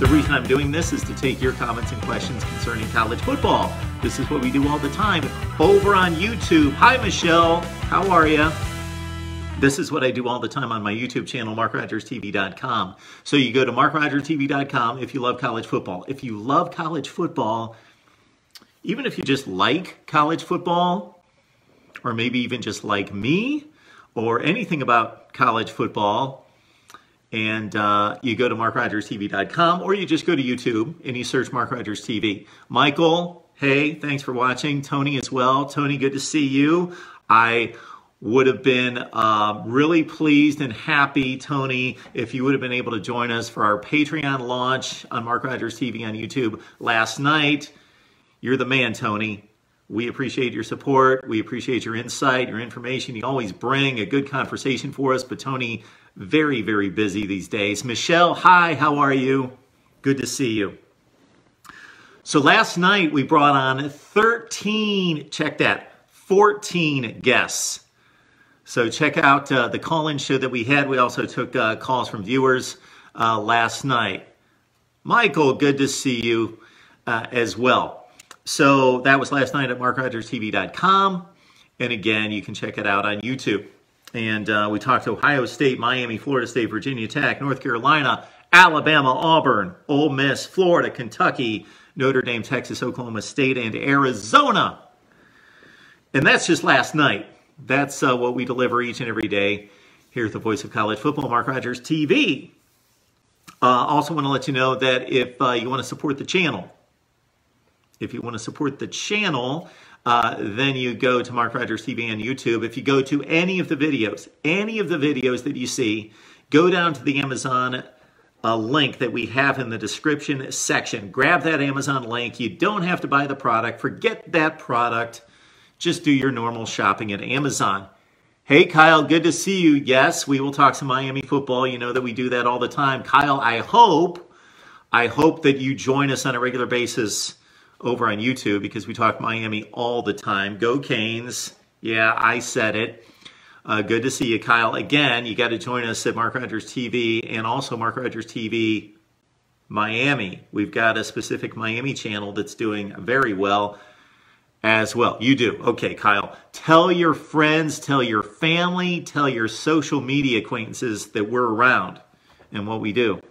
reason I'm doing this is to take your comments and questions concerning college football. This is what we do all the time over on YouTube. Hi, Michelle. How are you? This is what I do all the time on my YouTube channel, MarkRogersTV.com. So you go to MarkRogersTV.com if you love college football. If you love college football, even if you just like college football, or maybe even just like me, or anything about college football, and you go to MarkRogersTV.com, or you just go to YouTube and you search Mark Rogers TV. Michael, hey, thanks for watching. Tony as well. Tony, good to see you. I would have been really pleased and happy, Tony, if you would have been able to join us for our Patreon launch on Mark Rogers TV on YouTube last night. You're the man, Tony. We appreciate your support. We appreciate your insight, your information. You always bring a good conversation for us, but Tony, very, very busy these days. Michelle, hi, how are you? Good to see you. So last night we brought on 13, check that, 14 guests. So check out the call-in show that we had. We also took calls from viewers last night. Michael, good to see you as well. So that was last night at MarkRogersTV.com. And again, you can check it out on YouTube. And we talked to Ohio State, Miami, Florida State, Virginia Tech, North Carolina, Alabama, Auburn, Ole Miss, Florida, Kentucky, Notre Dame, Texas, Oklahoma State, and Arizona. And that's just last night. That's what we deliver each and every day here at the Voice of College Football, Mark Rogers TV. Also want to let you know that if you want to support the channel, then you go to Mark Rogers TV on YouTube. If you go to any of the videos that you see, go down to the Amazon link that we have in the description section. Grab that Amazon link. You don't have to buy the product. Forget that product. Just do your normal shopping at Amazon. Hey, Kyle, good to see you. Yes, we will talk some Miami football. You know that we do that all the time. Kyle, I hope that you join us on a regular basis over on YouTube because we talk Miami all the time. Go Canes. Yeah, I said it. Good to see you, Kyle. Again, you got to join us at Mark Rogers TV and also Mark Rogers TV Miami. We've got a specific Miami channel that's doing very well as well. You do. Okay, Kyle. Tell your friends, tell your family, tell your social media acquaintances that we're around and what we do.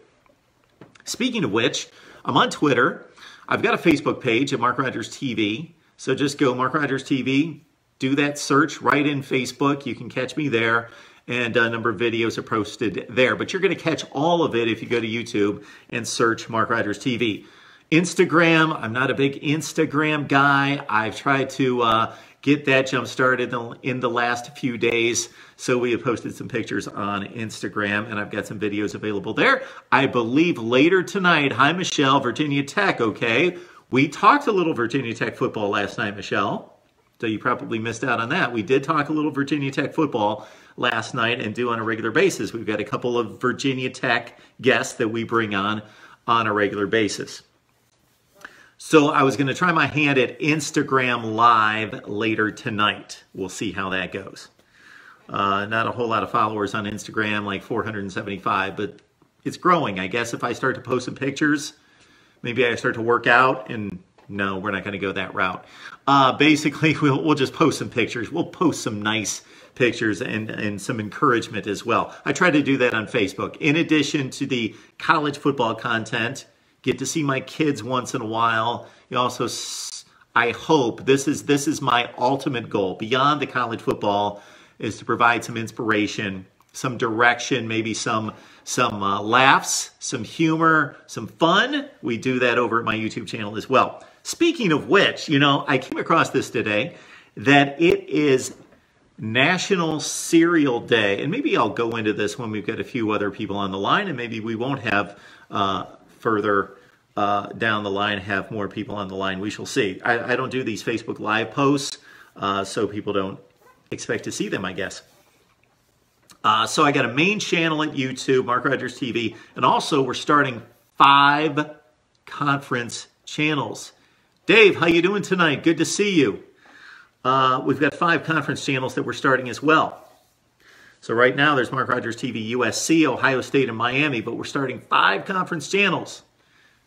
Speaking of which, I'm on Twitter. I've got a Facebook page at Mark Rogers TV. So just go Mark Rogers TV, do that search right in Facebook. You can catch me there. And a number of videos are posted there. But you're going to catch all of it if you go to YouTube and search Mark Rogers TV. Instagram, I'm not a big Instagram guy. I've tried to get that jump started in the last few days. So we have posted some pictures on Instagram, and I've got some videos available there. I believe later tonight, hi, Michelle, Virginia Tech, okay? We talked a little Virginia Tech football last night, Michelle. So you probably missed out on that. We did talk a little Virginia Tech football last night and do on a regular basis. We've got a couple of Virginia Tech guests that we bring on a regular basis. So I was going to try my hand at Instagram Live later tonight. We'll see how that goes. Not a whole lot of followers on Instagram, like 475, but it's growing. I guess if I start to post some pictures, maybe I start to work out, and no, we're not going to go that route. Basically, we'll just post some pictures. We'll post some nice pictures and some encouragement as well. I try to do that on Facebook. In addition to the college football content, get to see my kids once in a while. You also, I hope, this is my ultimate goal beyond the college football, is to provide some inspiration, some direction, maybe some laughs, some humor, some fun. We do that over at my YouTube channel as well. Speaking of which, you know, I came across this today, that it is National Cereal Day. And maybe I'll go into this when we've got a few other people on the line, and maybe we won't have further down the line have more people on the line. We shall see. I don't do these Facebook Live posts, so people don't expect to see them, I guess. So I got a main channel at YouTube, Mark Rogers TV, and also we're starting 5 conference channels. Dave, how you doing tonight? Good to see you. We've got 5 conference channels that we're starting as well. So right now there's Mark Rogers TV, USC, Ohio State, and Miami, but we're starting 5 conference channels.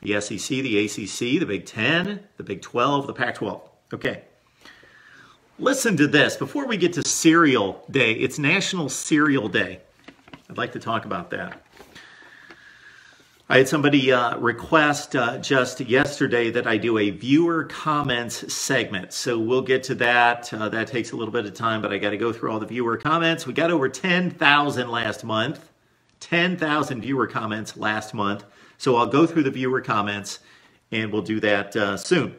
The SEC, the ACC, the Big Ten, the Big 12, the Pac-12. Okay. Listen to this. Before we get to Cereal Day, it's National Cereal Day. I'd like to talk about that. I had somebody request just yesterday that I do a viewer comments segment. So we'll get to that. That takes a little bit of time, but I got to go through all the viewer comments. We got over 10,000 last month. 10,000 viewer comments last month. So I'll go through the viewer comments, and we'll do that soon.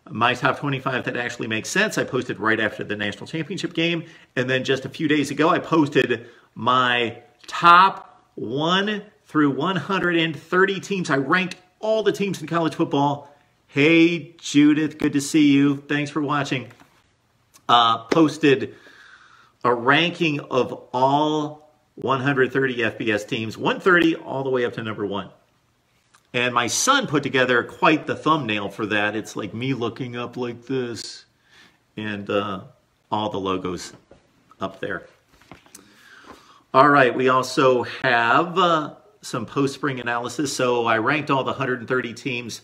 My top 25 that actually makes sense, I posted right after the national championship game. And then just a few days ago, I posted my top 1 through 130 teams. I ranked all the teams in college football. Hey, Judith, good to see you. Thanks for watching. Posted a ranking of all 130 FBS teams, 130 all the way up to number 1. And my son put together quite the thumbnail for that. It's like me looking up like this and all the logos up there. All right, we also have some post-spring analysis. So I ranked all the 130 teams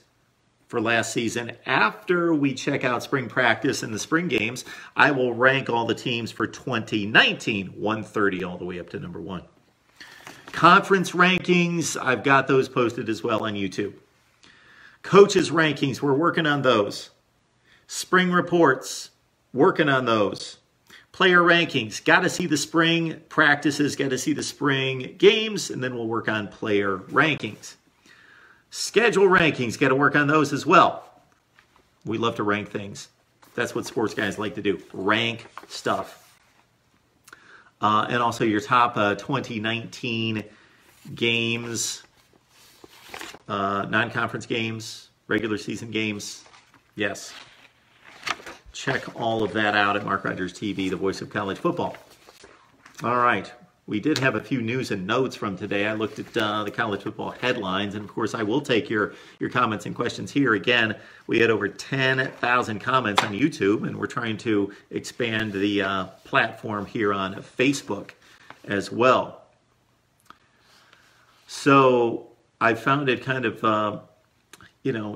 for last season. After we check out spring practice and the spring games, I will rank all the teams for 2019, 130 all the way up to number 1. Conference rankings, I've got those posted as well on YouTube. Coaches rankings, we're working on those. Spring reports, working on those. Player rankings, got to see the spring practices, got to see the spring games, and then we'll work on player rankings. Schedule rankings, got to work on those as well. We love to rank things. That's what sports guys like to do, rank stuff. And also your top 2019 games, non-conference games, regular season games. Yes. Check all of that out at MarkRogersTV, the voice of college football. All right. We did have a few news and notes from today. I looked at the college football headlines, and of course I will take your comments and questions here. Again, we had over 10,000 comments on YouTube, and we're trying to expand the platform here on Facebook as well. So I found it kind of,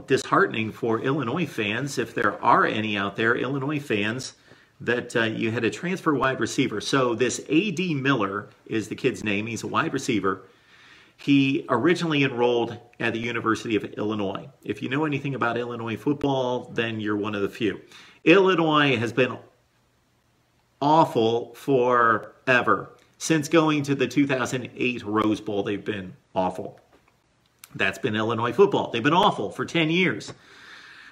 disheartening for Illinois fans, if there are any out there, Illinois fans, that you had a transfer wide receiver. So this A.D. Miller is the kid's name. He's a wide receiver. He originally enrolled at the University of Illinois. If you know anything about Illinois football, then you're one of the few. Illinois has been awful forever. Since going to the 2008 Rose Bowl, they've been awful. That's been Illinois football. They've been awful for 10 years.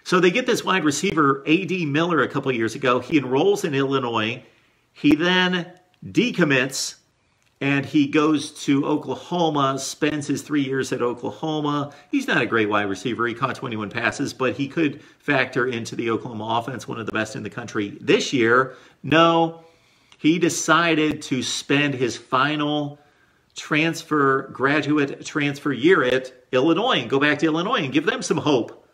So they get this wide receiver, A.D. Miller, a couple of years ago. He enrolls in Illinois. He then decommits, and he goes to Oklahoma, spends his 3 years at Oklahoma. He's not a great wide receiver. He caught 21 passes, but he could factor into the Oklahoma offense, one of the best in the country. This year, no, he decided to spend his final graduate transfer year at Illinois and go back to Illinois and give them some hope.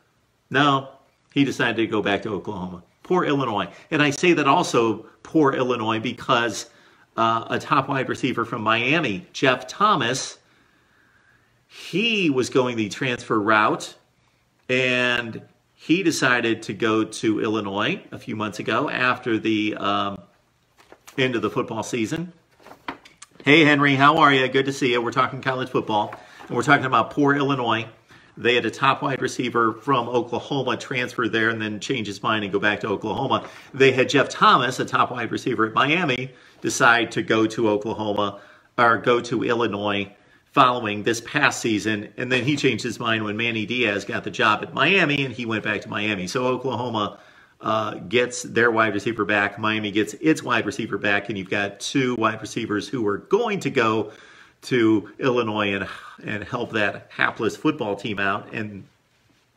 No. He decided to go back to Oklahoma. Poor Illinois. And I say that also, poor Illinois, because a top wide receiver from Miami, Jeff Thomas, he was going the transfer route, and he decided to go to Illinois a few months ago after the end of the football season. Hey, Henry, how are you? Good to see you. We're talking college football, and we're talking about poor Illinois. They had a top wide receiver from Oklahoma transfer there and then change his mind and go back to Oklahoma. They had Jeff Thomas, a top wide receiver at Miami, decide to go to Oklahoma or go to Illinois following this past season. And then he changed his mind when Manny Diaz got the job at Miami and he went back to Miami. So Oklahoma gets their wide receiver back. Miami gets its wide receiver back. And you've got two wide receivers who are going to go to Illinois and help that hapless football team out, and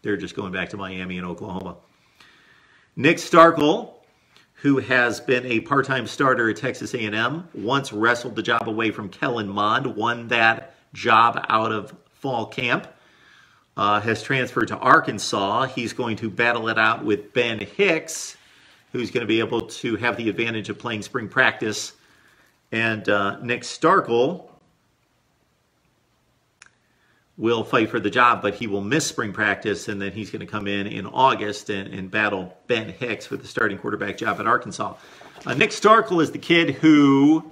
they're just going back to Miami and Oklahoma. Nick Starkel, who has been a part-time starter at Texas A&M, once wrestled the job away from Kellen Mond, won that job out of fall camp, has transferred to Arkansas. He's going to battle it out with Ben Hicks, who's going to be able to have the advantage of playing spring practice. And Nick Starkel will fight for the job, but he will miss spring practice, and then he's going to come in August and battle Ben Hicks for the starting quarterback job at Arkansas. Nick Starkel is the kid who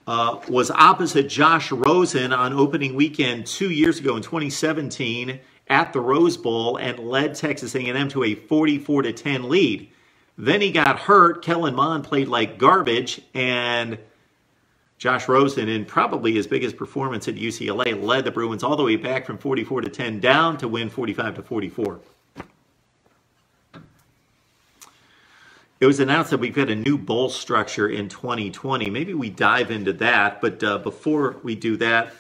was opposite Josh Rosen on opening weekend 2 years ago in 2017 at the Rose Bowl and led Texas A&M to a 44-10 lead. Then he got hurt. Kellen Mond played like garbage, and Josh Rosen, in probably his biggest performance at UCLA, led the Bruins all the way back from 44-10 down to win 45-44. It was announced that we've got a new bowl structure in 2020. Maybe we dive into that, but before we do that,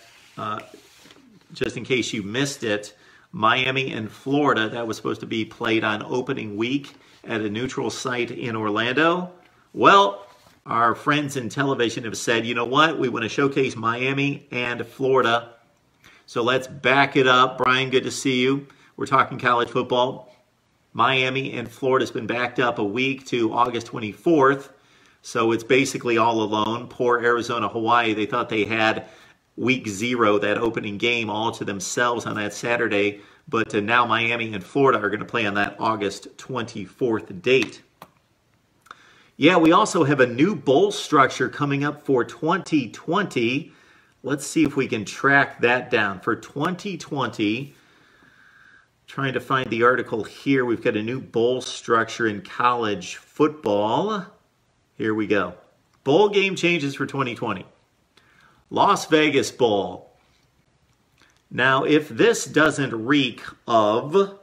just in case you missed it, Miami and Florida, that was supposed to be played on opening week at a neutral site in Orlando. Well, our friends in television have said, you know what, we want to showcase Miami and Florida. So let's back it up. Brian, good to see you. We're talking college football. Miami and Florida's been backed up a week to August 24th. So it's basically all alone. Poor Arizona, Hawaii. They thought they had week 0, that opening game, all to themselves on that Saturday. But now Miami and Florida are going to play on that August 24th date. Yeah, we also have a new bowl structure coming up for 2020. Let's see if we can track that down. For 2020, trying to find the article here, we've got a new bowl structure in college football. Here we go. Bowl game changes for 2020. Las Vegas Bowl. Now, if this doesn't reek of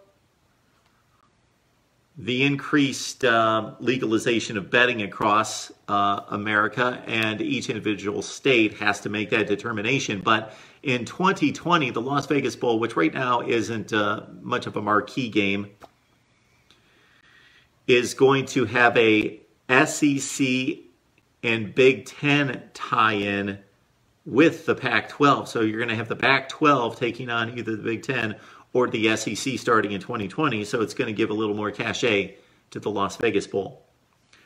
the increased legalization of betting across America, and each individual state has to make that determination. But in 2020, the Las Vegas Bowl, which right now isn't much of a marquee game, is going to have a SEC and Big Ten tie-in with the Pac-12. So you're going to have the Pac-12 taking on either the Big Ten or the SEC starting in 2020, so it's going to give a little more cachet to the Las Vegas Bowl.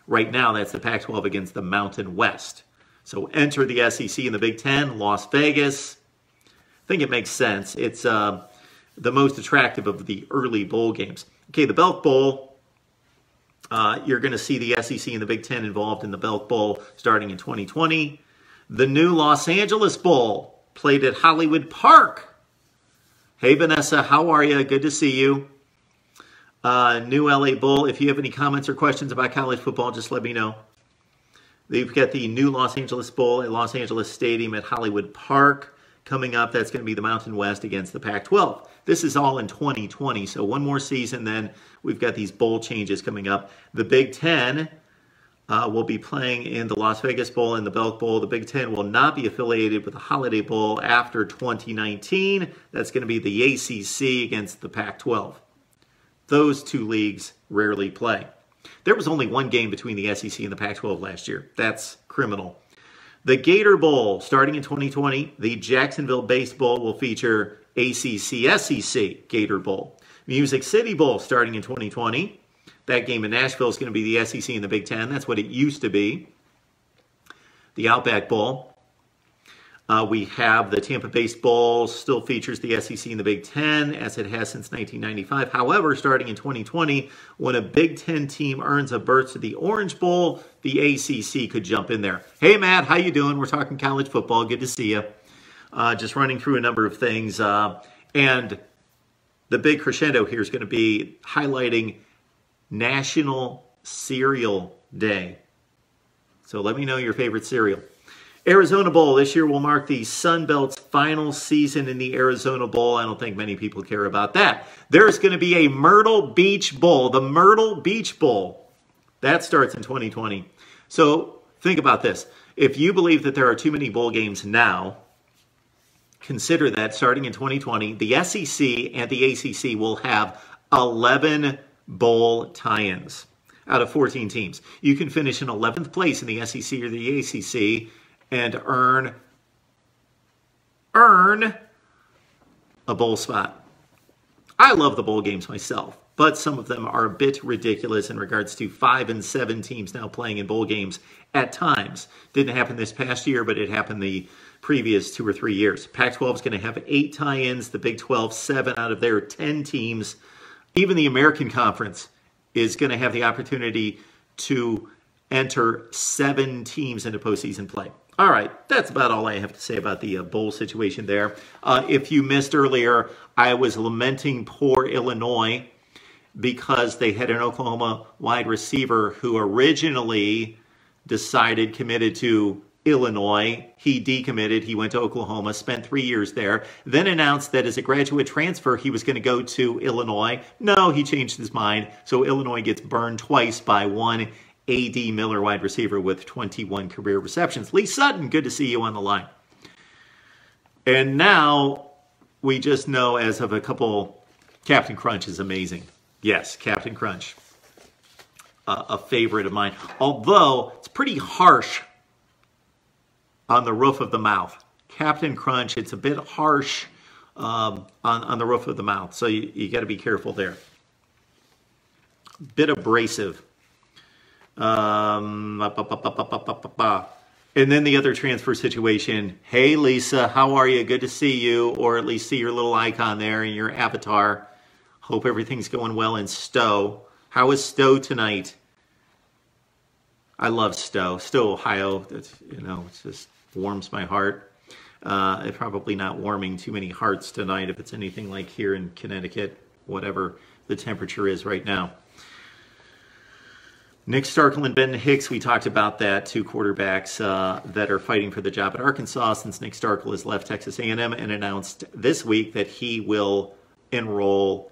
Right now, that's the Pac-12 against the Mountain West. So enter the SEC and the Big Ten, Las Vegas. I think it makes sense. It's the most attractive of the early bowl games. Okay, the Belk Bowl, you're going to see the SEC and the Big Ten involved in the Belk Bowl starting in 2020. The new Los Angeles Bowl, played at Hollywood Park. Hey, Vanessa, how are you? Good to see you. New LA Bowl. If you have any comments or questions about college football, just let me know. They've got the new Los Angeles Bowl at Los Angeles Stadium at Hollywood Park coming up. That's going to be the Mountain West against the Pac-12. This is all in 2020, so one more season, then we've got these bowl changes coming up. The Big Ten will be playing in the Las Vegas Bowl and the Belk Bowl. The Big Ten will not be affiliated with the Holiday Bowl after 2019. That's going to be the ACC against the Pac-12. Those two leagues rarely play. There was only one game between the SEC and the Pac-12 last year. That's criminal. The Gator Bowl, starting in 2020, the Jacksonville-based bowl will feature ACC-SEC Gator Bowl. Music City Bowl, starting in 2020. That game in Nashville is going to be the SEC and the Big Ten. That's what it used to be. The Outback Bowl. We have the Tampa-based Bowl, still features the SEC and the Big Ten, as it has since 1995. However, starting in 2020, when a Big Ten team earns a berth to the Orange Bowl, the ACC could jump in there. Hey, Matt, how you doing? We're talking college football. Good to see you. Just running through a number of things. And the big crescendo here is going to be highlighting National Cereal Day. So let me know your favorite cereal. Arizona Bowl. This year will mark the Sun Belt's final season in the Arizona Bowl. I don't think many people care about that. There's going to be a Myrtle Beach Bowl. The Myrtle Beach Bowl. That starts in 2020. So think about this. If you believe that there are too many bowl games now, consider that starting in 2020, the SEC and the ACC will have 11 bowl tie-ins out of 14 teams. You can finish in 11th place in the SEC or the ACC and earn a bowl spot. I love the bowl games myself, but some of them are a bit ridiculous in regards to 5 and 7 teams now playing in bowl games at times. Didn't happen this past year, but it happened the previous 2 or 3 years. Pac-12 is going to have 8 tie-ins, the Big 12, 7 out of their 10 teams. Even the American Conference is going to have the opportunity to enter 7 teams into postseason play. All right, that's about all I have to say about the bowl situation there. If you missed earlier, I was lamenting poor Illinois because they had an Oklahoma wide receiver who originally committed to Illinois. He decommitted. He went to Oklahoma, spent 3 years there, then announced that as a graduate transfer, he was going to go to Illinois. No, he changed his mind. So Illinois gets burned twice by one A.D. Miller wide receiver with 21 career receptions. Lee Sutton, good to see you on the line. And now we just know as of a couple, Captain Crunch is amazing. Yes, Captain Crunch, a favorite of mine. Although it's pretty harsh on the roof of the mouth. Captain Crunch, it's a bit harsh on the roof of the mouth. So you got to be careful there. Bit abrasive. And then the other transfer situation. Hey, Lisa, how are you? Good to see you, or at least see your little icon there in your avatar. Hope everything's going well in Stowe. How is Stowe tonight? I love Stowe. Stowe, Ohio. That's, you know, it just warms my heart. It's probably not warming too many hearts tonight if it's anything like here in Connecticut, whatever the temperature is right now. Nick Starkel and Ben Hicks, we talked about that, 2 quarterbacks that are fighting for the job at Arkansas since Nick Starkel has left Texas A&M and announced this week that he will enroll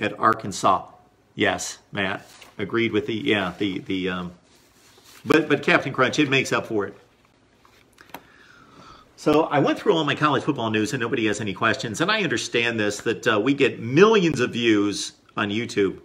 at Arkansas. Yes, Matt, agreed with but Captain Crunch, it makes up for it. So I went through all my college football news and nobody has any questions, and I understand this, that we get millions of views on YouTube.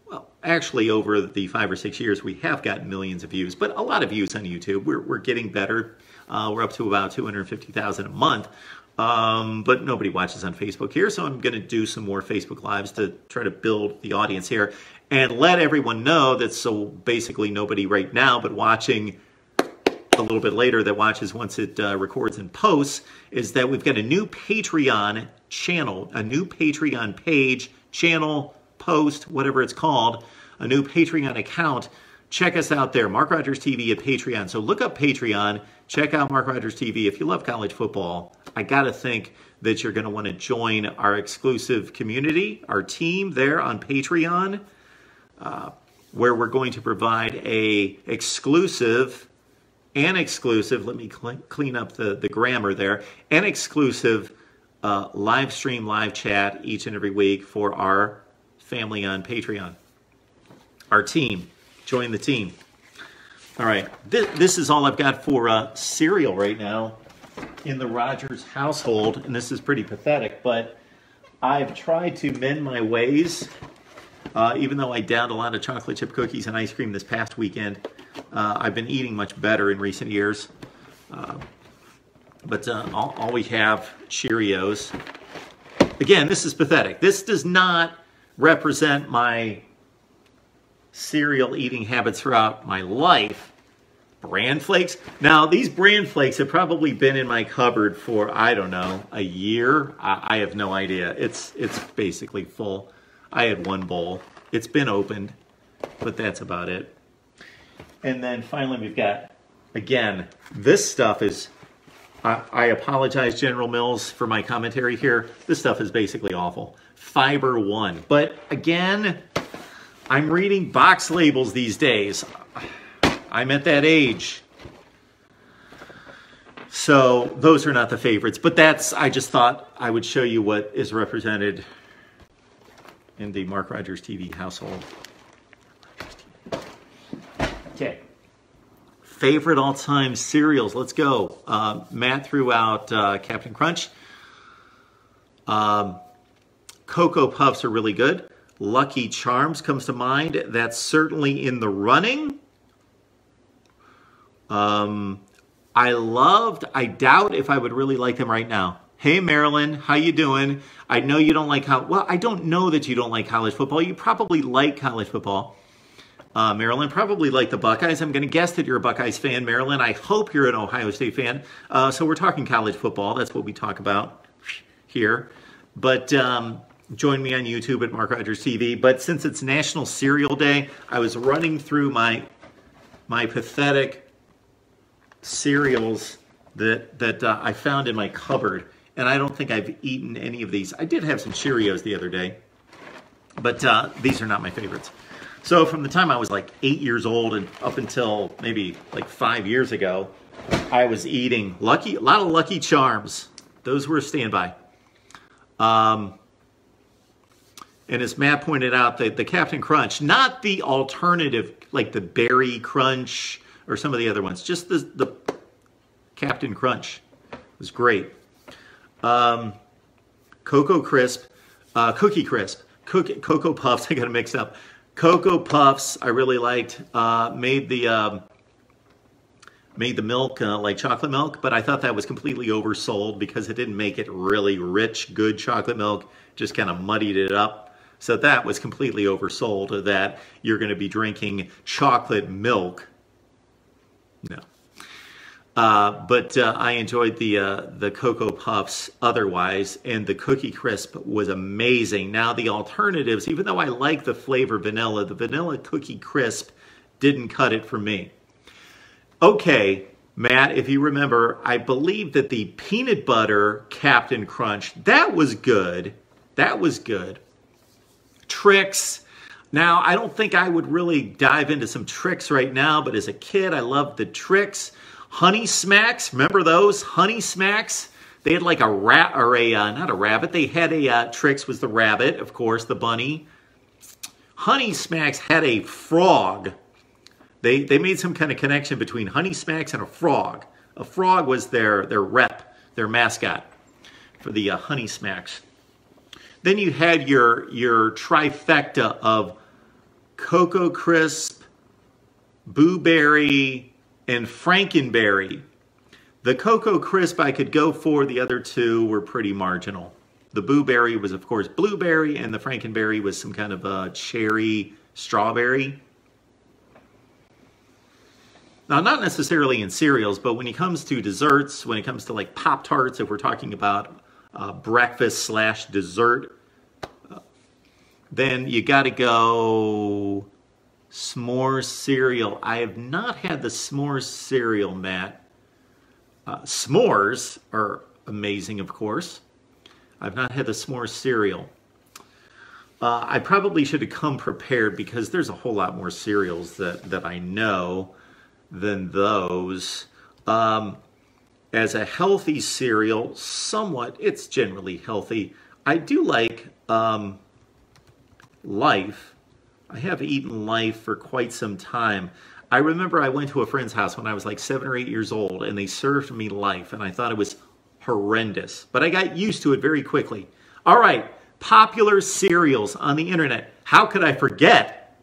Well, actually, over the 5 or 6 years, we have gotten millions of views, but a lot of views on YouTube. We're getting better. We're up to about 250,000 a month, but nobody watches on Facebook here, so I'm going to do some more Facebook Lives to try to build the audience here and let everyone know that, so basically nobody right now, but watching a little bit later that watches once it records and posts, is that we've got a new Patreon channel, a new Patreon page, channel, post, whatever it's called, a new Patreon account. Check us out there, Mark Rogers TV at Patreon. So look up Patreon, check out Mark Rogers TV. If you love college football, I gotta think that you're gonna wanna join our exclusive community, our team there on Patreon, where we're going to provide an exclusive, let me clean up the grammar there, an exclusive live stream, live chat each and every week for our family on Patreon. Our team. Join the team. All right. This is all I've got for cereal right now in the Rogers household, and this is pretty pathetic, but I've tried to mend my ways, even though I downed a lot of chocolate chip cookies and ice cream this past weekend. I've been eating much better in recent years, but all we have, Cheerios. Again, this is pathetic. This does not represent my cereal eating habits throughout my life. Bran Flakes. Now, these Bran Flakes have probably been in my cupboard for, I don't know, a year. I have no idea. It's basically full. I had 1 bowl. It's been opened, but that's about it. And then finally we've got, again, this stuff is, I apologize, General Mills, for my commentary here. This stuff is basically awful. Fiber One. But again, I'm reading box labels these days. I'm at that age. So those are not the favorites. But I just thought I would show you what is represented in the Mark Rogers TV household. Okay. Favorite all-time cereals. Let's go. Matt threw out Captain Crunch. Cocoa Puffs are really good. Lucky Charms comes to mind. That's certainly in the running. I doubt if I would really like them right now, Hey, Marilyn, how you doing? I know you don't like well, I don't know that you don't like college football. You probably like college football. Marilyn, probably like the Buckeyes. I'm going to guess that you're a Buckeyes fan, Marilyn. I hope you're an Ohio State fan. So we're talking college football. That's what we talk about here. But join me on YouTube at MarkRogersTV. But since it's National Cereal Day, I was running through my pathetic cereals that I found in my cupboard. And I don't think I've eaten any of these. I did have some Cheerios the other day, but these are not my favorites. So from the time I was like 8 years old and up until maybe like 5 years ago, I was eating a lot of Lucky Charms. Those were a standby. And as Matt pointed out, the Captain Crunch, not the alternative like the Berry Crunch or some of the other ones, just the Captain Crunch was great. Cocoa Crisp, Cookie Crisp, Cocoa Puffs, I got it mixed up. Cocoa Puffs, I really liked, made the milk like chocolate milk, but I thought that was completely oversold because it didn't make it really rich, good chocolate milk, just kind of muddied it up. So that was completely oversold, that you're going to be drinking chocolate milk. No. But I enjoyed the Cocoa Puffs otherwise, and the Cookie Crisp was amazing. Now the alternatives, even though I like the flavor vanilla, the vanilla Cookie Crisp didn't cut it for me. Okay, Matt, if you remember, I believe that the peanut butter Captain Crunch, that was good. That was good. Trix. Now, I don't think I would really dive into some Trix right now, but as a kid, I loved the Trix. Honey Smacks, remember those? Honey Smacks? They had like a rat, or not a rabbit, they had a, Trix was the rabbit, of course, the bunny. Honey Smacks had a frog. They made some kind of connection between Honey Smacks and a frog. A frog was their rep, their mascot for the Honey Smacks. Then you had your trifecta of Cocoa Crisp, Boo Berry, and Frankenberry. The Cocoa Crisp I could go for, the other two were pretty marginal. The Boo Berry was, of course, blueberry, and the Frankenberry was some kind of a cherry strawberry. Now, not necessarily in cereals, but when it comes to desserts, when it comes to like Pop-Tarts, if we're talking about breakfast / dessert, then you got to go s'mores cereal. I have not had the s'mores cereal, Matt. S'mores are amazing, of course. I've not had the s'mores cereal. I probably should have come prepared because there's a whole lot more cereals that I know than those. As a healthy cereal, somewhat, it's generally healthy. I do like Life. I have eaten Life for quite some time. I remember I went to a friend's house when I was like 7 or 8 years old, and they served me Life, and I thought it was horrendous. But I got used to it very quickly. All right, popular cereals on the internet. How could I forget?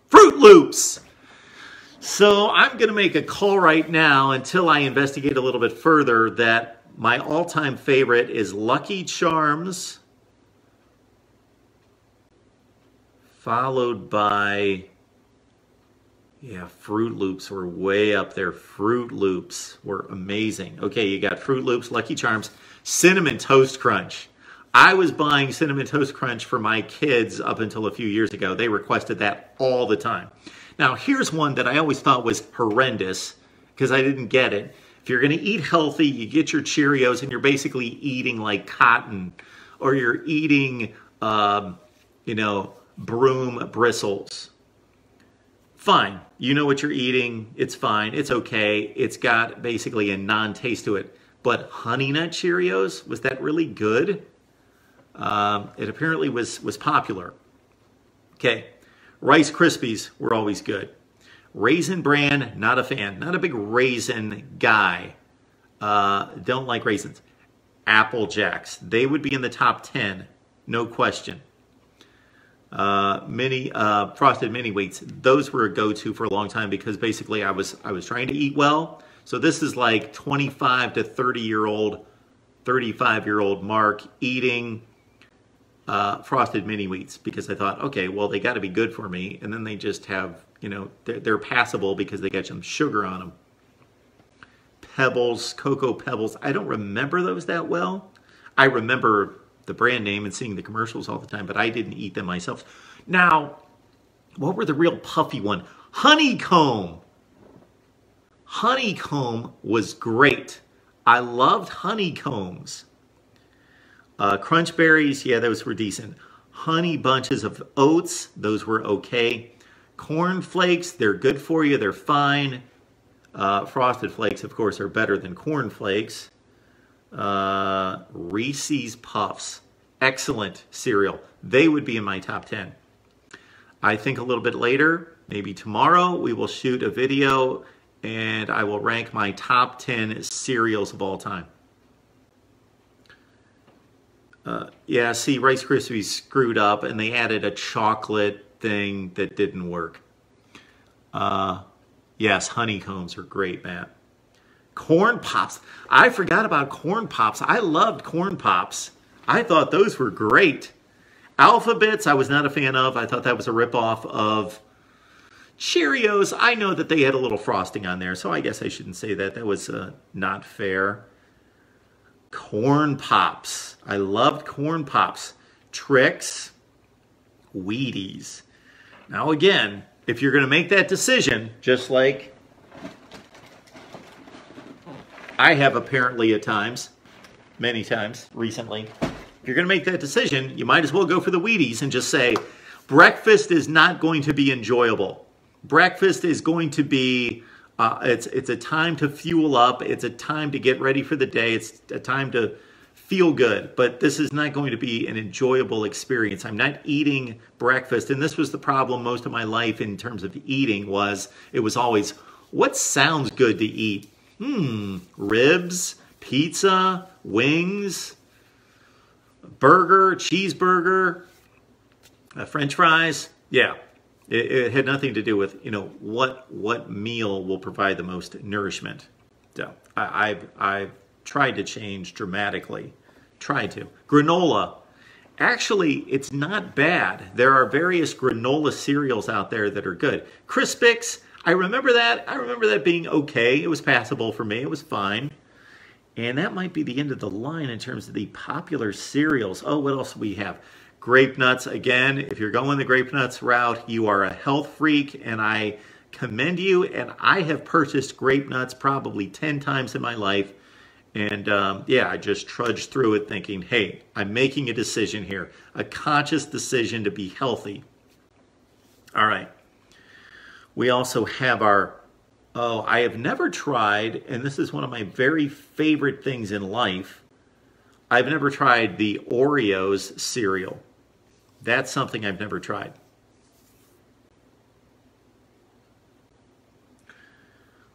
Fruit Loops! So I'm going to make a call right now until I investigate a little bit further that my all-time favorite is Lucky Charms, followed by, yeah, Fruit Loops were way up there. Fruit Loops were amazing. Okay, you got Fruit Loops, Lucky Charms, Cinnamon Toast Crunch. I was buying Cinnamon Toast Crunch for my kids up until a few years ago. They requested that all the time. Now, here's one that I always thought was horrendous because I didn't get it. If you're going to eat healthy, you get your Cheerios and you're basically eating like cotton, or you're eating, you know, broom bristles. Fine. You know what you're eating. It's fine. It's okay. It's got basically a non-taste to it. But Honey Nut Cheerios, was that really good? It apparently was popular. Okay. Rice Krispies were always good. Raisin Bran, not a fan. Not a big raisin guy. Don't like raisins. Apple Jacks. They would be in the top 10. No question. Frosted Mini Wheats. Those were a go-to for a long time because basically I was trying to eat well. So this is like 25 to 30-year-old 35-year-old Mark eating frosted mini wheats because I thought, okay, well, they got to be good for me. And then they just have, you know, they're passable because they got some sugar on them. Pebbles, Cocoa Pebbles. I don't remember those that well. I remember the brand name and seeing the commercials all the time, but I didn't eat them myself. Now, what were the real puffy one? Honeycomb. Honeycomb was great. I loved honeycombs. Crunch berries, yeah, those were decent. Honey bunches of oats, those were okay. Corn flakes, they're good for you, they're fine. Frosted Flakes, of course, are better than Corn Flakes. Reese's Puffs, excellent cereal. They would be in my top 10. I think a little bit later, maybe tomorrow, we will shoot a video and I will rank my top 10 cereals of all time. Yeah, see, Rice Krispies screwed up and they added a chocolate thing that didn't work. Yes, honeycombs are great, Matt. Corn Pops. I forgot about Corn Pops. I loved Corn Pops. I thought those were great. Alphabets, I was not a fan of. I thought that was a ripoff of Cheerios. I know that they had a little frosting on there, so I guess I shouldn't say that. That was not fair. Corn Pops. I loved Corn Pops. Trix, Wheaties. Now again, if you're going to make that decision, just like I have apparently at times, many times recently, if you're going to make that decision, you might as well go for the Wheaties and just say, breakfast is not going to be enjoyable. Breakfast is going to be, it's a time to fuel up. It's a time to get ready for the day. It's a time to feel good. But this is not going to be an enjoyable experience. I'm not eating breakfast. And this was the problem most of my life in terms of eating was, it was always, what sounds good to eat? Ribs, pizza, wings, burger, cheeseburger, French fries. Yeah. It had nothing to do with, you know, what meal will provide the most nourishment. So I've tried to change dramatically. Tried to. Granola. Actually, it's not bad. There are various granola cereals out there that are good. Crispix, I remember that. I remember that being okay. It was passable for me. It was fine. And that might be the end of the line in terms of the popular cereals. Oh, what else do we have? Grape nuts. Again, if you're going the grape nuts route, you are a health freak, and I commend you. And I have purchased grape nuts probably 10 times in my life. And yeah, I just trudged through it thinking, hey, I'm making a decision here, a conscious decision to be healthy. All right. We also have our, oh, I have never tried, and this is one of my very favorite things in life, I've never tried the Oreos cereal. That's something I've never tried.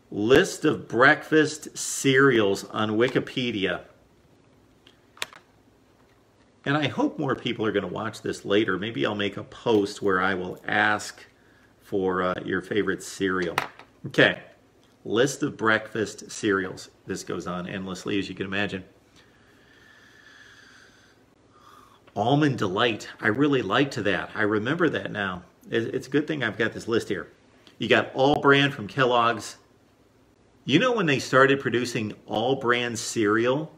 List of breakfast cereals on Wikipedia. And I hope more people are going to watch this later. Maybe I'll make a post where I will ask for your favorite cereal. Okay, list of breakfast cereals. This goes on endlessly, as you can imagine. Almond Delight. I really liked that. I remember that now. It's a good thing I've got this list here. You got All Brand from Kellogg's. You know when they started producing All Brand cereal?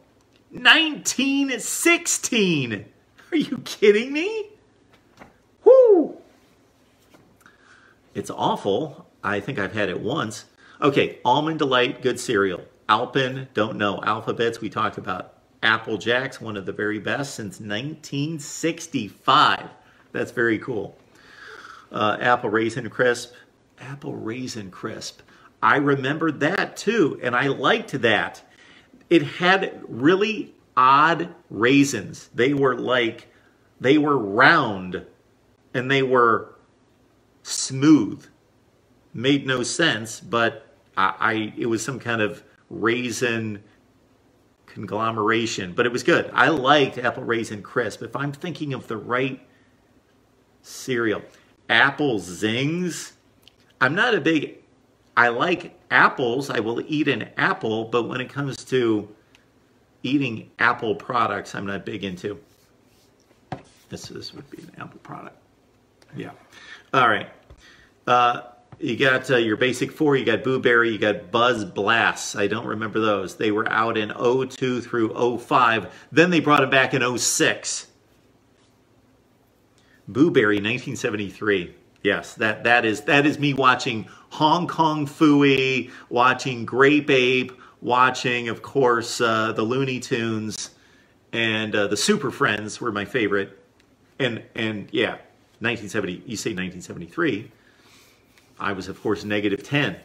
1916! Are you kidding me? Whoo! It's awful. I think I've had it once. Okay, Almond Delight, good cereal. Alpen, don't know. Alphabets, we talked about. Apple Jacks, one of the very best since 1965. That's very cool. Apple Raisin Crisp. Apple Raisin Crisp. I remembered that too, and I liked that. It had really odd raisins. They were round, and they were smooth. Made no sense, but it was some kind of raisin conglomeration, but it was good. I liked Apple Raisin Crisp. If I'm thinking of the right cereal. Apple Zings. I'm not a big... I like apples. I will eat an apple, but when it comes to eating Apple products, I'm not big into. This would be an Apple product. Yeah. All right. You got your basic four. You got Boo Berry. You got Buzz Blasts. I don't remember those. They were out in 02 through 05. Then they brought them back in 06. Boo Berry, 1973. Yes, that is me watching Hong Kong Phooey, watching Grape Ape, watching, of course, the Looney Tunes, and the Super Friends were my favorite. And yeah, 1970. You say 1973. I was, of course, -10.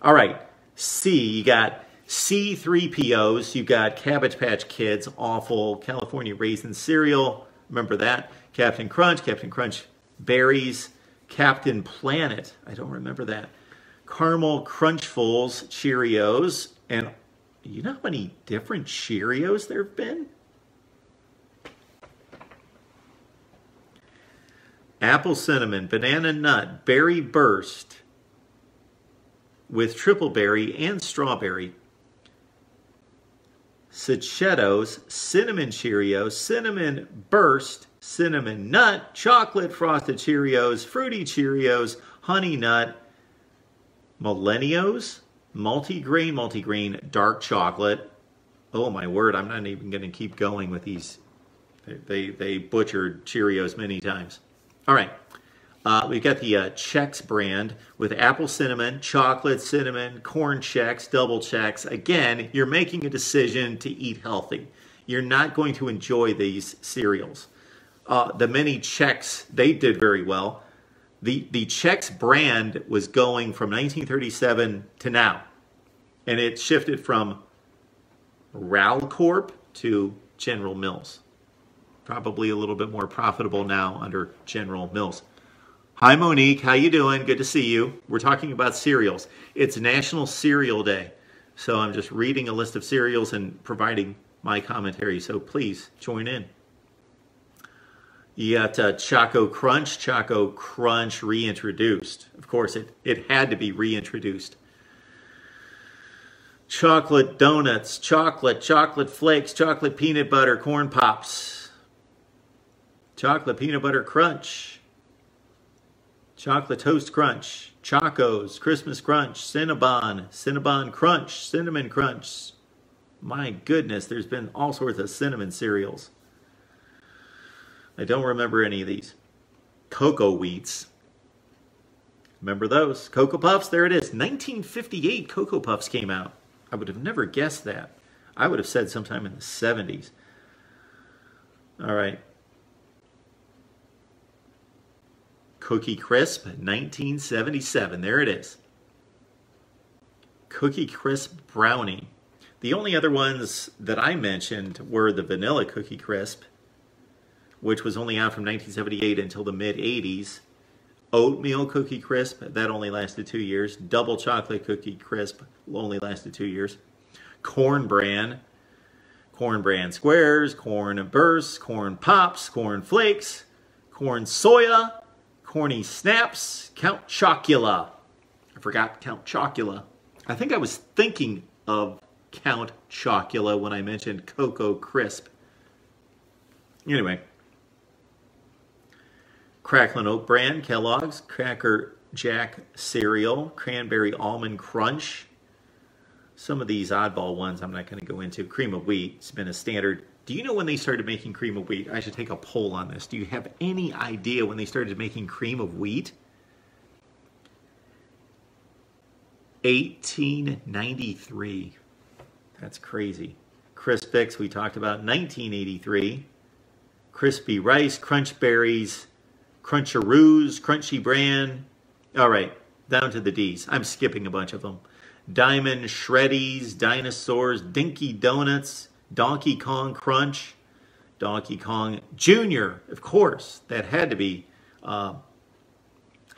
All right, C. You got C-3POs. You got Cabbage Patch Kids, awful California Raisin cereal. Remember that? Captain Crunch Berries, Captain Planet. I don't remember that. Caramel Crunchfuls, Cheerios. And you know how many different Cheerios there have been? Apple Cinnamon, Banana Nut, Berry Burst with triple berry and strawberry. Sachettos, Cinnamon Cheerios, Cinnamon Burst, Cinnamon Nut, Chocolate Frosted Cheerios, Fruity Cheerios, Honey Nut, Millennials, Multigrain, Dark Chocolate. Oh my word, I'm not even going to keep going with these. They butchered Cheerios many times. All right, we got the Chex brand with apple cinnamon, chocolate cinnamon, corn Chex, double Chex. Again, you're making a decision to eat healthy. You're not going to enjoy these cereals. The mini Chex, they did very well. The Chex brand was going from 1937 to now, and it shifted from Ralcorp to General Mills. Probably a little bit more profitable now under General Mills. Hi Monique, how you doing? Good to see you. We're talking about cereals. It's National Cereal Day. So I'm just reading a list of cereals and providing my commentary. So please join in. You got Choco Crunch reintroduced. Of course, it had to be reintroduced. Chocolate Donuts, chocolate flakes, chocolate peanut butter, corn pops. Chocolate Peanut Butter Crunch, Chocolate Toast Crunch, Chocos, Christmas Crunch, Cinnabon Crunch, Cinnamon Crunch. My goodness, there's been all sorts of cinnamon cereals. I don't remember any of these. Cocoa Wheats. Remember those? Cocoa Puffs, there it is. 1958 Cocoa Puffs came out. I would have never guessed that. I would have said sometime in the 70s. All right. Cookie Crisp, 1977. There it is. Cookie Crisp Brownie. The only other ones that I mentioned were the Vanilla Cookie Crisp, which was only out from 1978 until the mid-80s. Oatmeal Cookie Crisp, that only lasted 2 years. Double Chocolate Cookie Crisp only lasted 2 years. Corn Bran Squares, Corn Bursts, Corn Pops, Corn Flakes, Corn Soya, Corny Snaps, Count Chocula. I forgot Count Chocula. I think I was thinking of Count Chocula when I mentioned Cocoa Crisp. Anyway. Cracklin' Oat Bran, Kellogg's, Cracker Jack Cereal, Cranberry Almond Crunch. Some of these oddball ones I'm not going to go into. Cream of Wheat, it's been a standard. Do you know when they started making cream of wheat? I should take a poll on this. Do you have any idea when they started making cream of wheat? 1893. That's crazy. Crispix, we talked about 1983. Crispy Rice, Crunch Berries, Cruncharoos, Crunchy Bran. All right, down to the D's. I'm skipping a bunch of them. Diamond Shreddies, Dinosaurs, Dinky Donuts, Donkey Kong Crunch, Donkey Kong Jr., of course, that had to be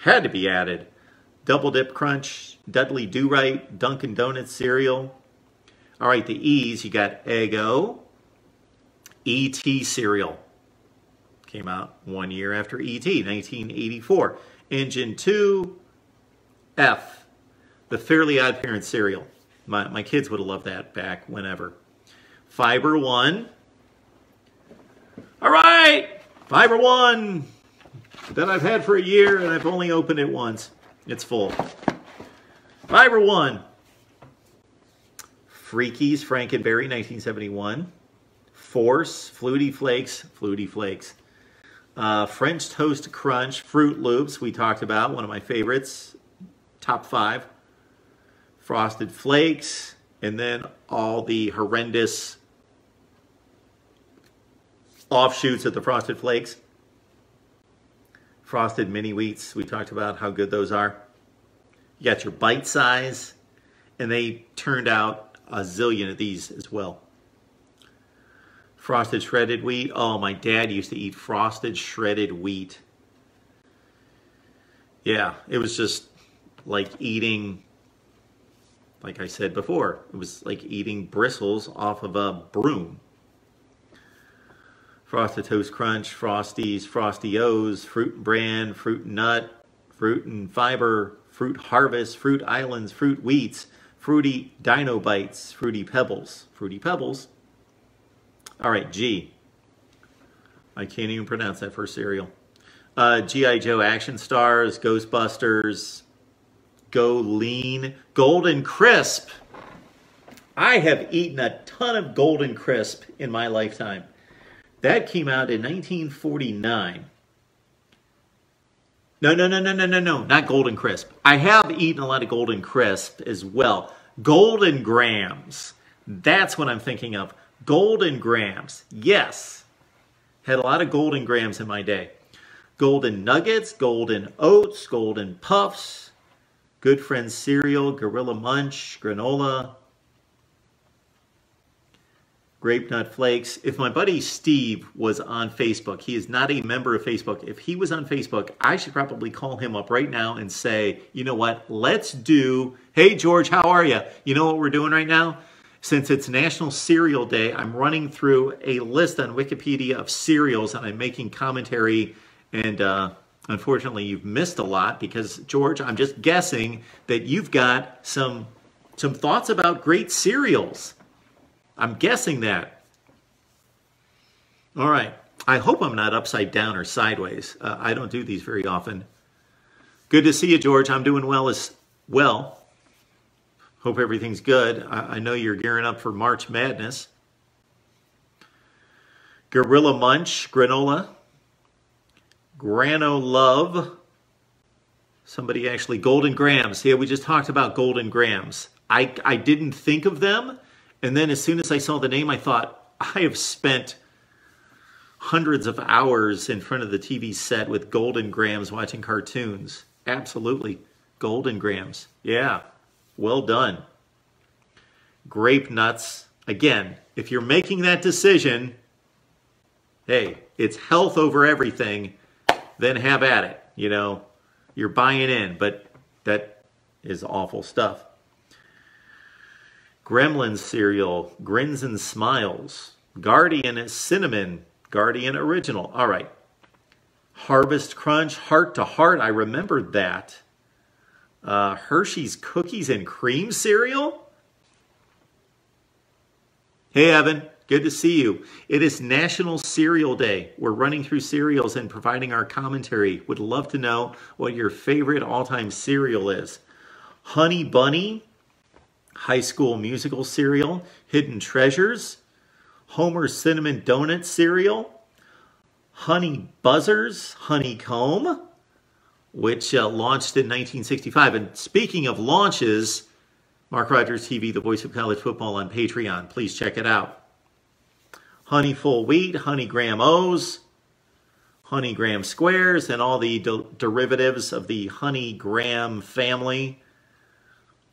added. Double Dip Crunch, Dudley Do-Right, Dunkin' Donuts cereal. All right, the E's, you got Eggo, E.T. cereal. Came out 1 year after E.T., 1984. Engine 2, F, the Fairly Odd Parents cereal. My kids would have loved that back whenever. Fiber One. All right, Fiber One that I've had for a year and I've only opened it once. It's full. Fiber One. Freakies, Frankenberry, 1971. Force, Flutie Flakes, French Toast Crunch, Fruit Loops, we talked about, one of my favorites, top 5. Frosted Flakes, and then all the horrendous offshoots of the Frosted Flakes. Frosted Mini Wheats, we talked about how good those are. You got your bite size, and they turned out a zillion of these as well. Frosted shredded wheat. Oh, my dad used to eat frosted shredded wheat. Yeah, it was just like eating, like I said before, it was like eating bristles off of a broom. Frosted Toast Crunch, Frosties, Frosty-O's, Fruit and Bran, Fruit and Nut, Fruit and Fiber, Fruit Harvest, Fruit Islands, Fruit Wheats, Fruity Dino Bites, Fruity Pebbles. Fruity Pebbles. All right, G. I can't even pronounce that first cereal. G.I. Joe Action Stars, Ghostbusters, Go Lean, Golden Crisp. I have eaten a ton of Golden Crisp in my lifetime. That came out in 1949. No, not Golden Crisp. I have eaten a lot of Golden Crisp as well. Golden Grams. That's what I'm thinking of. Golden Grams. Yes. Had a lot of Golden Grams in my day. Golden Nuggets, Golden Oats, Golden Puffs, Good Friends Cereal, Gorilla Munch, Granola, Grape Nut Flakes. If my buddy Steve was on Facebook, he is not a member of Facebook. If he was on Facebook, I should probably call him up right now and say, you know what, let's do, hey George, how are you? You know what we're doing right now? Since it's National Cereal Day, I'm running through a list on Wikipedia of cereals and I'm making commentary, and unfortunately you've missed a lot because, George, I'm just guessing that you've got some thoughts about great cereals. I'm guessing that. All right. I hope I'm not upside down or sideways. I don't do these very often. Good to see you, George. I'm doing well as well. Hope everything's good. I know you're gearing up for March Madness. Gorilla Munch, Granola. Grano Love. Somebody actually, Golden Grams. Yeah, we just talked about Golden Grams. I didn't think of them. And then as soon as I saw the name, I thought, I have spent hundreds of hours in front of the TV set with Golden Grams watching cartoons. Absolutely. Golden Grams. Yeah. Well done. Grape Nuts. Again, if you're making that decision, hey, it's health over everything, then have at it. You know, you're buying in, but that is awful stuff. Gremlins cereal, Grins and Smiles, Guardian Cinnamon, Guardian Original. All right. Harvest Crunch, Heart to Heart. I remembered that. Hershey's Cookies and Cream cereal. Hey, Evan. Good to see you. It is National Cereal Day. We're running through cereals and providing our commentary. Would love to know what your favorite all-time cereal is. Honey Bunny, High School Musical cereal, Hidden Treasures, Homer's Cinnamon Donut cereal, Honey Buzzers, Honeycomb, which launched in 1965. And speaking of launches, Mark Rogers TV, the voice of college football on Patreon. Please check it out. Honey Full Wheat, Honey Graham O's, Honey Graham Squares, and all the derivatives of the Honey Graham family.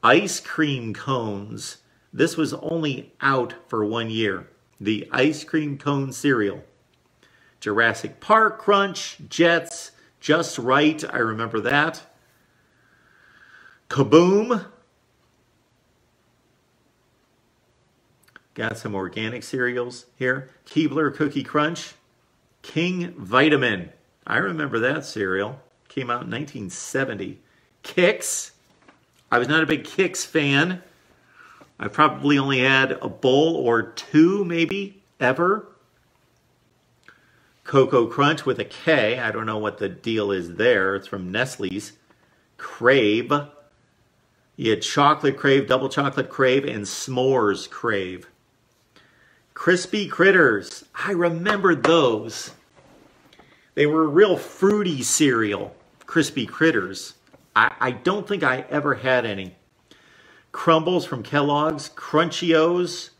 Ice cream cones. This was only out for 1 year. The ice cream cone cereal. Jurassic Park Crunch, Jets, Just Right. I remember that. Kaboom. Got some organic cereals here. Keebler Cookie Crunch. King Vitamin. I remember that cereal. Came out in 1970. Kix. I was not a big Kix fan. I've probably only had a bowl or two, maybe, ever. Cocoa Crunch with a K. I don't know what the deal is there. It's from Nestle's. Crave. You had Chocolate Crave, Double Chocolate Crave, and S'mores Crave. Crispy Critters. I remember those. They were a real fruity cereal. Crispy Critters. I don't think I ever had any. Crumbles from Kellogg's. Crunchios.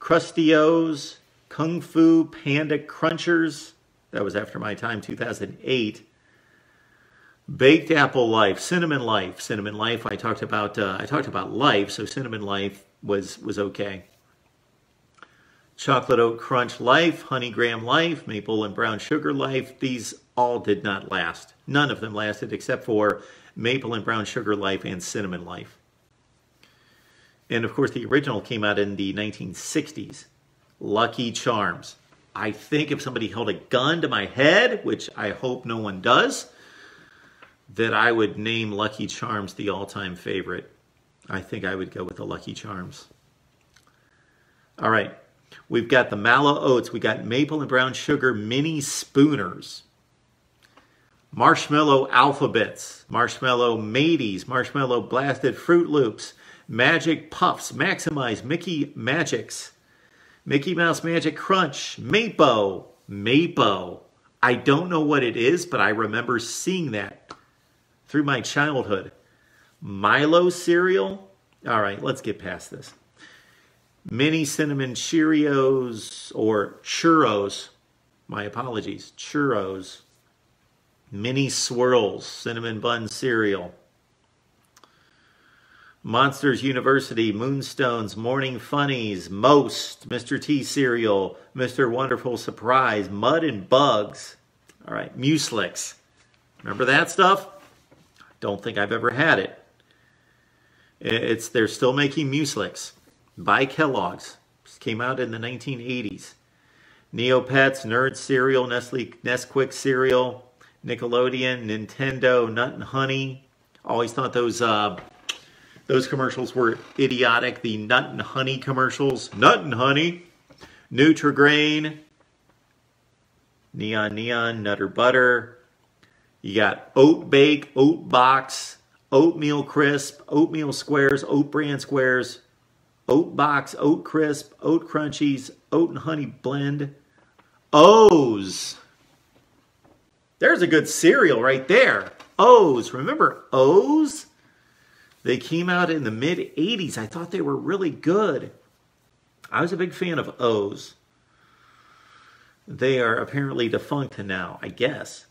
Crustios. Kung Fu Panda Crunchers. That was after my time, 2008. Baked Apple Life, Cinnamon Life. Cinnamon Life, I talked about Life, so Cinnamon Life was okay. Chocolate Oat Crunch Life, Honey Graham Life, Maple and Brown Sugar Life. These all did not last. None of them lasted except for Maple and Brown Sugar Life and Cinnamon Life. And of course the original came out in the 1960s. Lucky Charms. I think if somebody held a gun to my head, which I hope no one does, that I would name Lucky Charms the all-time favorite. I think I would go with the Lucky Charms. All right, we've got the Mallow Oats. We got Maple and Brown Sugar Mini Spooners. Marshmallow Alphabets. Marshmallow Mateys. Marshmallow Blasted Fruit Loops. Magic Puffs. Maximize Mickey Magics. Mickey Mouse Magic Crunch. Mapo. Mapo. I don't know what it is, but I remember seeing that through my childhood. Milo cereal. All right, let's get past this. Mini Cinnamon Cheerios or Churros. My apologies. Churros. Mini Swirls. Cinnamon Bun Cereal. Monsters University, Moonstones, Morning Funnies, Most, Mr. T Cereal, Mr. Wonderful Surprise, Mud and Bugs. All right, Mueslix. Remember that stuff? Don't think I've ever had it. They're still making Mueslix by Kellogg's. This came out in the 1980s. Neopets, Nerd Cereal, Nesquik Cereal, Nickelodeon, Nintendo, Nut and Honey. Always thought those commercials were idiotic. The Nut and Honey commercials. Nut and Honey. Nutri-Grain. Neon, Nutter Butter. You got Oat Bake, Oat Box, Oatmeal Crisp, Oatmeal Squares, Oat Bran Squares, Oat Box, Oat Crisp, Oat Crunchies, Oat and Honey Blend. O's. There's a good cereal right there. O's. Remember O's? They came out in the mid-80s. I thought they were really good. I was a big fan of O's. They are apparently defunct now, I guess.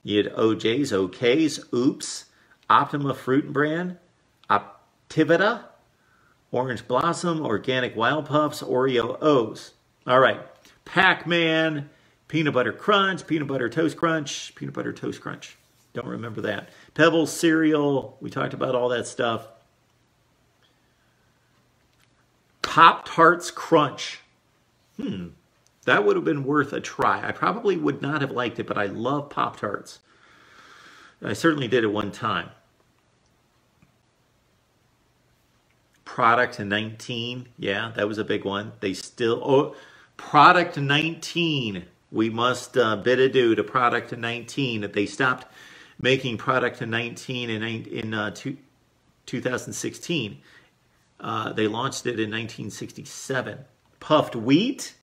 You had OJ's, OK's, Oops, Optima Fruit Brand, Optivita, Orange Blossom, Organic Wild Puffs, Oreo O's. All right. Pac-Man, Peanut Butter Crunch, Peanut Butter Toast Crunch, Peanut Butter Toast Crunch. Don't remember that. Pebbles cereal. We talked about all that stuff. Pop-Tarts Crunch. That would have been worth a try. I probably would not have liked it, but I love Pop-Tarts. I certainly did at one time. Product 19. Yeah, that was a big one. They still... Oh, Product 19. We must bid adieu to Product 19. They stopped making Product 19 in 2016. They launched it in 1967. Puffed Wheat.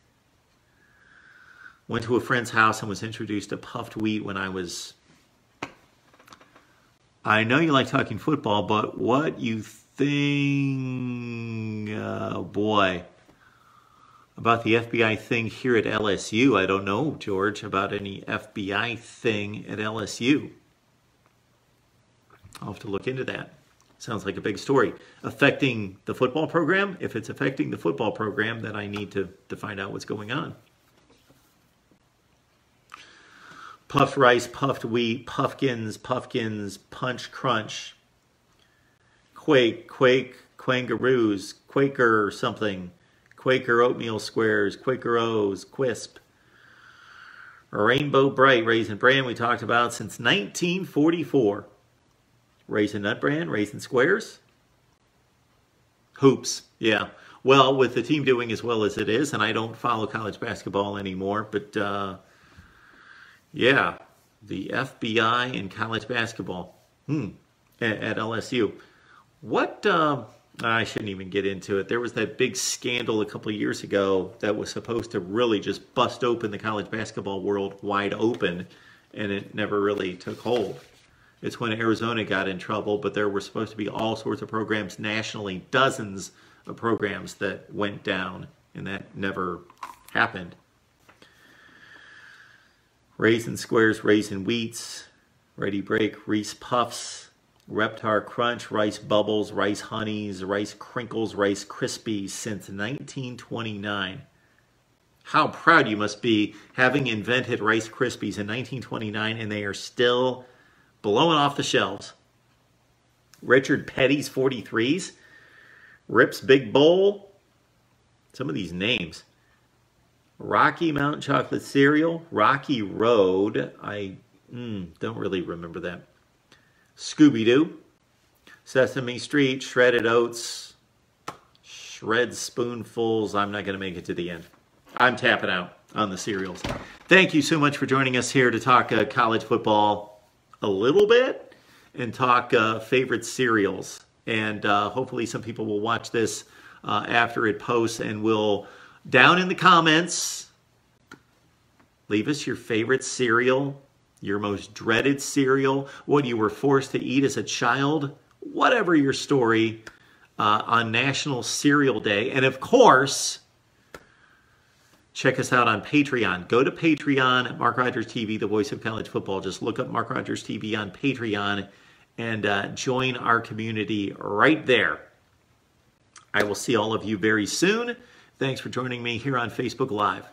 Went to a friend's house and was introduced to Puffed Wheat when I was... I know you like talking football, but what you think... boy... About the FBI thing here at LSU. I don't know, George, about any FBI thing at LSU. I'll have to look into that. Sounds like a big story. Affecting the football program? If it's affecting the football program, then I need to find out what's going on. Puffed rice, puffed wheat, puffkins, punch crunch, quake, quangaroos, Quaker something, Quaker oatmeal squares, Quaker O's, Quisp, Rainbow Bright Raisin Bran we talked about since 1944. Raisin Nut Bran, Raisin Squares. Hoops, yeah. Well, with the team doing as well as it is, and I don't follow college basketball anymore, but yeah, the FBI in college basketball at LSU. What, I shouldn't even get into it. There was that big scandal a couple of years ago that was supposed to really just bust open the college basketball world wide open, and it never really took hold. It's when Arizona got in trouble, but there were supposed to be all sorts of programs nationally, dozens of programs that went down, and that never happened. Raisin Squares, Raisin Wheats, Ready Break, Reese Puffs, Reptar Crunch, Rice Bubbles, Rice Honeys, Rice Crinkles, Rice Krispies since 1929. How proud you must be having invented Rice Krispies in 1929, and they are still blowing off the shelves. Richard Petty's 43s, Rip's Big Bowl, some of these names. Rocky Mountain Chocolate Cereal, Rocky Road, I don't really remember that. Scooby-Doo, Sesame Street, Shredded Oats, Shred Spoonfuls. I'm not going to make it to the end. I'm tapping out on the cereals. Thank you so much for joining us here to talk college football a little bit and talk favorite cereals. And hopefully some people will watch this after it posts and will, down in the comments, leave us your favorite cereal, your most dreaded cereal, what you were forced to eat as a child, whatever your story on National Cereal Day. And of course, check us out on Patreon. Go to Patreon, Mark Rogers TV, the voice of college football. Just look up Mark Rogers TV on Patreon and join our community right there. I will see all of you very soon. Thanks for joining me here on Facebook Live.